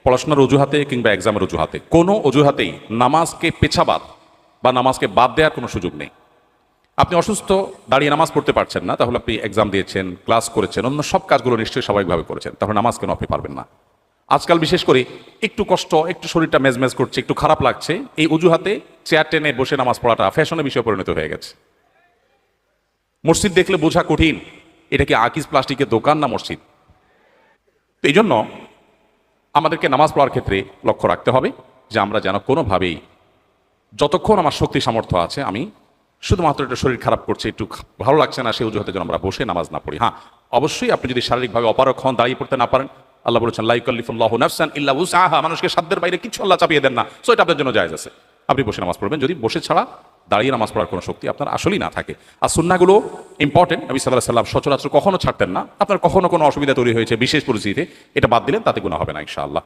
পড়াশোনার অজুহাতে কিংবা এক্সামের অজুহাতে কোনো অজুহাতেই নামাজকে পেছাবাদ বা নামাজকে বাদ দেওয়ার কোনো সুযোগ নেই। আপনি অসুস্থ, দাঁড়িয়ে নামাজ পড়তে পারছেন না, তাহলে আপনি এক্সাম দিয়েছেন, ক্লাস করেছেন, অন্য সব কাজগুলো নিশ্চয়ই স্বাভাবিকভাবে করেছেন, তাহলে নামাজ কেন আপনি পারবেন না? আজকাল বিশেষ করে একটু কষ্ট, একটু শরীরটা মেজমেজ করছে, একটু খারাপ লাগছে, এই অজুহাতে চেয়ার টেনে বসে নামাজ পড়াটা ফ্যাশনের বিষয়ে পরিণত হয়ে গেছে। মসজিদ দেখলে বোঝা কঠিন, এটা কি আকিজ প্লাস্টিকের দোকান না মসজিদ? তো এই জন্য আমাদেরকে নামাজ পড়ার ক্ষেত্রে লক্ষ্য রাখতে হবে যে আমরা যেন কোনোভাবেই, যতক্ষণ আমার শক্তি সামর্থ্য আছে, আমি শুধুমাত্র একটু শরীর খারাপ করছে, একটু ভালো লাগছে না, সেই অজুহাতে যেন আমরা বসে নামাজ না পড়ি। হ্যাঁ, অবশ্যই আপনি যদি শারীরিকভাবে অপারগ হন, দাঁড়িয়ে পড়তে না পারেন, আল্লাহ বলেছেন লা ইউকাল্লিফুল্লাহু নাফসান ইল্লা উসআহা, মানুষকে সাধ্যের বাইরে কিছু আল্লাহ চাপিয়ে দেন না। সো এটা আপনার জন্য জায়েজ আছে, আপনি বসে নামাজ পড়বেন, যদি বসে ছাড়া দাঁড়িয়ে নামাজ পড়ার কোনো শক্তি আপনার আসলেই না থাকে। আর সুন্নাহগুলো ইম্পর্টেন্ট, নবী সাল্লাল্লাহু আলাইহি ওয়াসাল্লাম সচরাচর কখনো ছাড়তেন না। আপনার কখনো কোনো অসুবিধা তৈরি হয়েছে বিশেষ পরিস্থিতিতে, এটা বাদ দিলেন, তাতে গুনাহ হবে না ইনশাআল্লাহ।